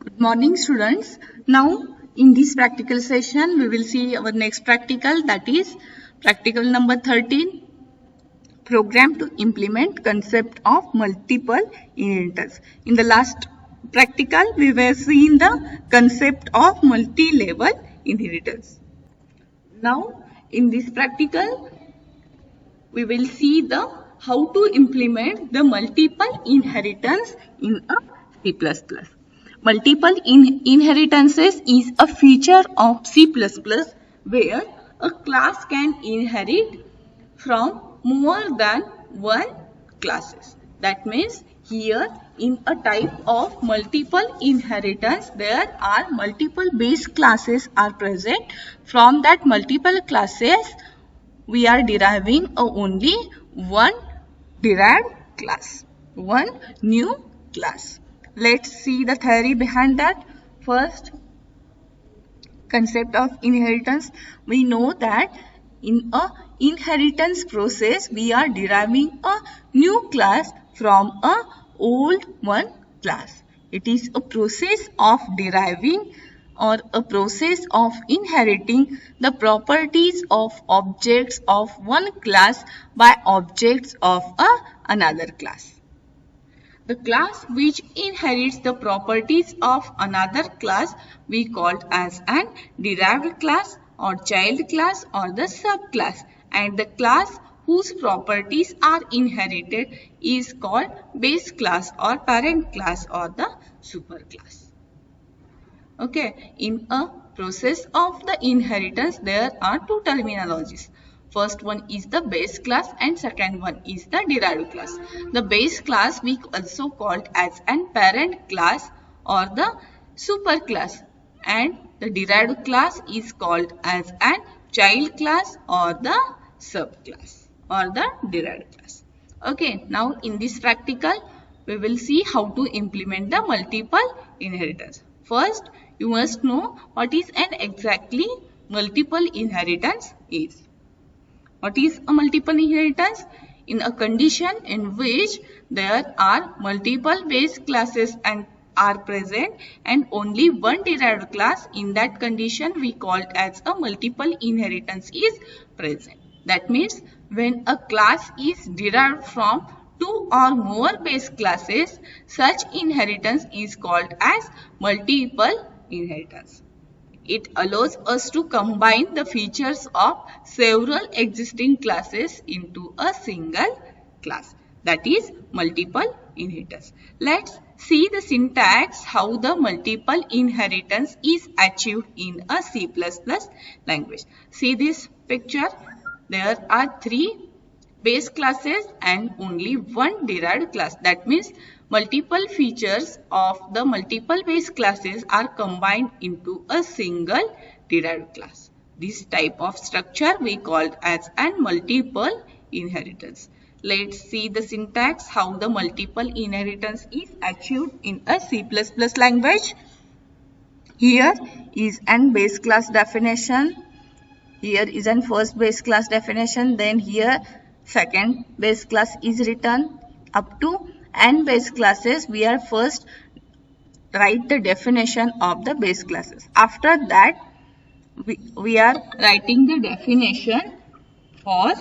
Good morning, students. Now, in this practical session, we will see our next practical, that is practical number 13, program to implement concept of multiple inheritance. In the last practical, we were seeing the concept of multi-level inheritance. Now, in this practical, we will see the how to implement the multiple inheritance in a C++. Multiple inheritances is a feature of C++ where a class can inherit from more than one classes. That means here in a type of multiple inheritance there are multiple base classes are present. From that multiple classes we are deriving only one derived class, one new class. Let's see the theory behind that. First, concept of inheritance. We know that in a inheritance process, we are deriving a new class from a old one class. It is a process of deriving or a process of inheriting the properties of objects of one class by objects of another class. The class which inherits the properties of another class we called as an derived class or child class or the subclass, and the class whose properties are inherited is called base class or parent class or the superclass. Okay, in a process of the inheritance there are two terminologies. First one is the base class and second one is the derived class. The base class we also called as an parent class or the superclass, and the derived class is called as an child class or the subclass or the derived class. Okay, now in this practical we will see how to implement the multiple inheritance. First, you must know what is an exactly multiple inheritance is. What is a multiple inheritance? In a condition in which there are multiple base classes and are present and only one derived class, in that condition we call it as a multiple inheritance is present. That means when a class is derived from two or more base classes, such inheritance is called as multiple inheritance. It allows us to combine the features of several existing classes into a single class. That is multiple inheritance. Let's see the syntax how the multiple inheritance is achieved in a C++ language. See this picture. There are three base classes and only one derived class. That means multiple features of the multiple base classes are combined into a single derived class. This type of structure we called as an multiple inheritance. Let's see the syntax how the multiple inheritance is achieved in a C++ language. Here is an base class definition. Here is an first base class definition. Then here second base class is written. Up to n base classes we are first write the definition of the base classes. After that we are writing the definition for,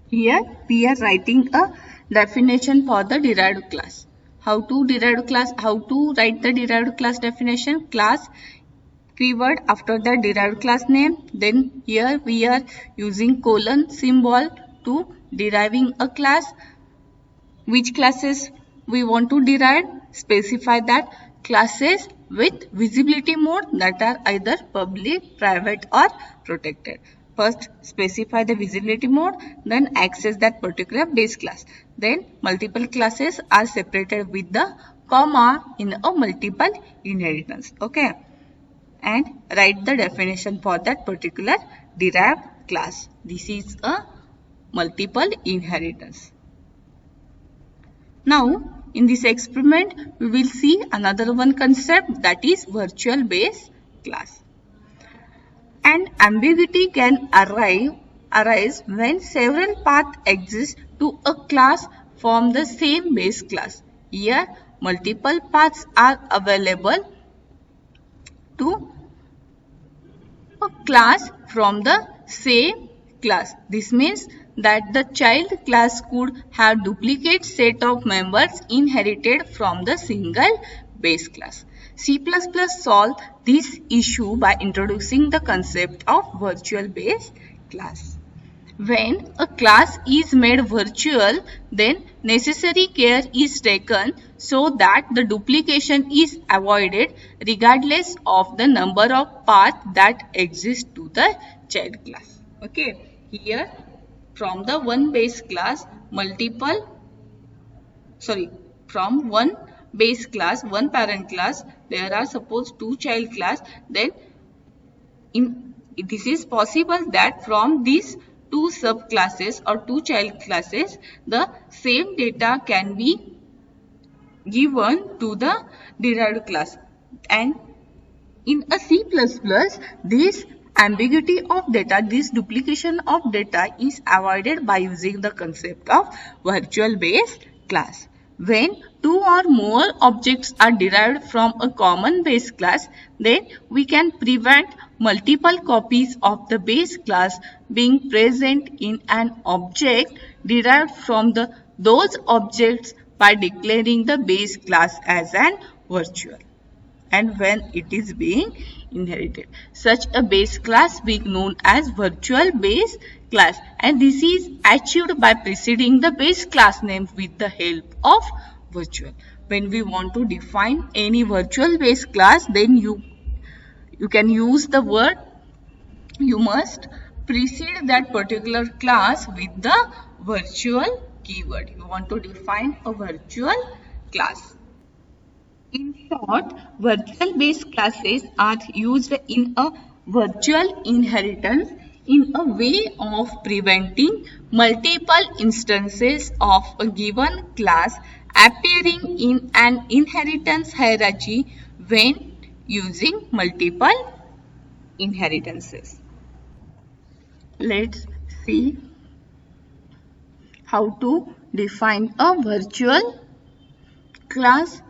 here we are writing a definition for the derived class. How to write the derived class definition? Class keyword after the derived class name. Then here we are using colon symbol to deriving a class. Which classes we want to derive? Specify that classes with visibility mode that are either public, private or protected. First specify the visibility mode, then access that particular base class. Then multiple classes are separated with the comma in a multiple inheritance. Okay, and write the definition for that particular derived class. This is a multiple inheritance. Now, in this experiment, we will see another one concept, that is virtual base class. An ambiguity can arise when several paths exist to a class from the same base class. Here, multiple paths are available to a class from the same class. This means that the child class could have duplicate set of members inherited from the single base class. C++ solved this issue by introducing the concept of virtual base class. When a class is made virtual, then necessary care is taken so that the duplication is avoided regardless of the number of paths that exist to the child class. Okay, here from the one base class, from one base class, one parent class, there are suppose two child class, then this is possible that from these two subclasses or two child classes, the same data can be given to the derived class. And in a C++, this ambiguity of data, this duplication of data is avoided by using the concept of virtual base class. When two or more objects are derived from a common base class, then we can prevent multiple copies of the base class being present in an object derived from those objects by declaring the base class as an virtual. And when it is being inherited, such a base class being known as virtual base class, and this is achieved by preceding the base class name with the help of virtual. When we want to define any virtual base class, then you can use the word, you must precede that particular class with the virtual keyword. You want to define a virtual class. In short, virtual base classes are used in a virtual inheritance in a way of preventing multiple instances of a given class appearing in an inheritance hierarchy when using multiple inheritances. Let's see how to define a virtual class.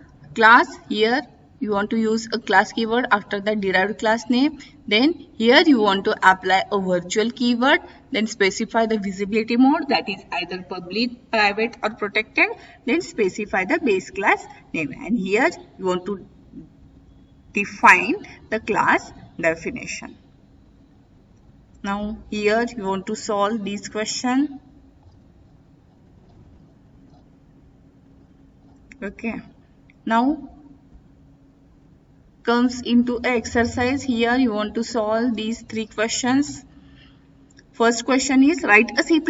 Here you want to use a class keyword after the derived class name. Then here you want to apply a virtual keyword. Then specify the visibility mode, that is either public, private or protected. Then specify the base class name. And here you want to define the class definition. Now here you want to solve this question. Okay. Now comes into an exercise. Here you want to solve these three questions. First question is, write a C++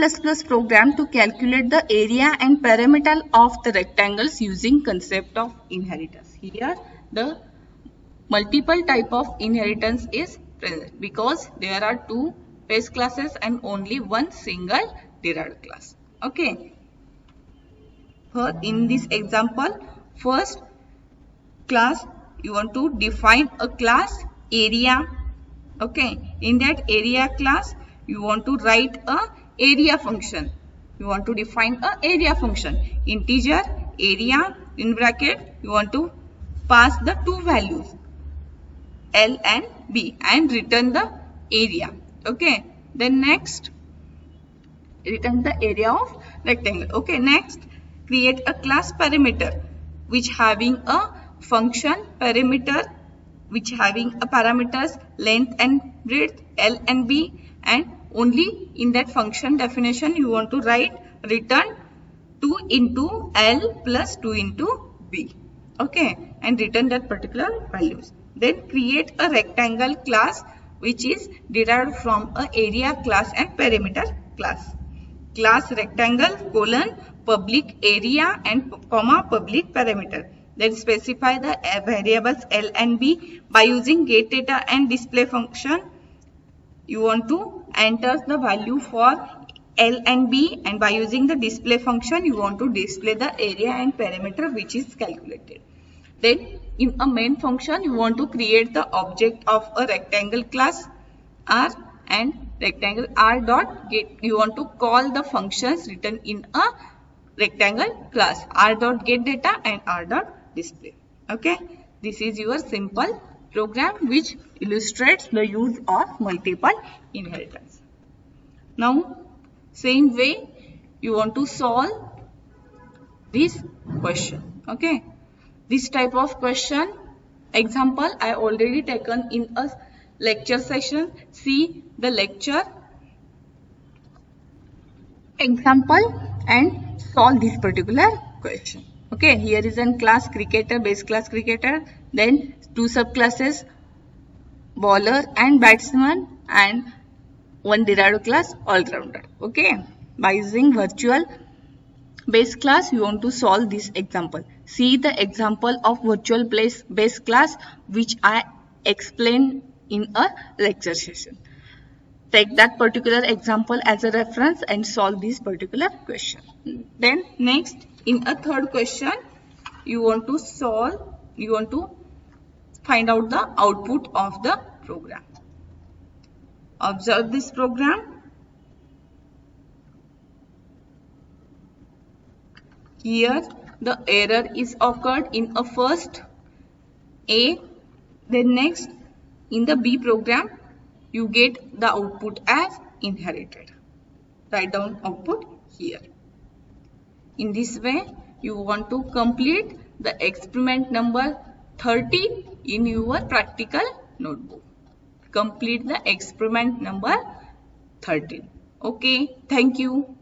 program to calculate the area and perimeter of the rectangles using concept of inheritance. Here the multiple type of inheritance is present because there are two base classes and only one single derived class. Okay. In this example, first class, you want to define a class area. Okay, in that area class you want to write a area function. You want to define a area function, integer area, in bracket you want to pass the two values L and B and return the area. Okay, then next return the area of rectangle. Okay, next create a class perimeter which having a function perimeter which having a parameters length and breadth L and B, and only in that function definition you want to write return 2 into L plus 2 into B. Okay, and return that particular values. Then create a rectangle class which is derived from a area class and perimeter class. Class rectangle colon public area and comma public perimeter. Then specify the variables L and B by using getData and display function. You want to enter the value for L and B, and by using the display function you want to display the area and perimeter which is calculated. Then in a main function you want to create the object of a rectangle class R and rectangle R dot get. You want to call the functions written in a rectangle class R dot get data and R dot display. Okay, this is your simple program which illustrates the use of multiple inheritance. Now, same way you want to solve this question. Okay, this type of question example I already taken in a lecture session. See the lecture example and solve this particular question. Okay, here is a class cricketer, base class cricketer, then two subclasses bowler and batsman, and one derived class all-rounder. Okay, by using virtual base class you want to solve this example. See the example of virtual base class which I explained in a lecture session. Take that particular example as a reference and solve this particular question. Then next, in a third question, you want to find out the output of the program. Observe this program. Here the error is occurred in a first A, then next in the B program you get the output as inherited. Write down output here. In this way, you want to complete the experiment number 13 in your practical notebook. Complete the experiment number 13. Okay, thank you.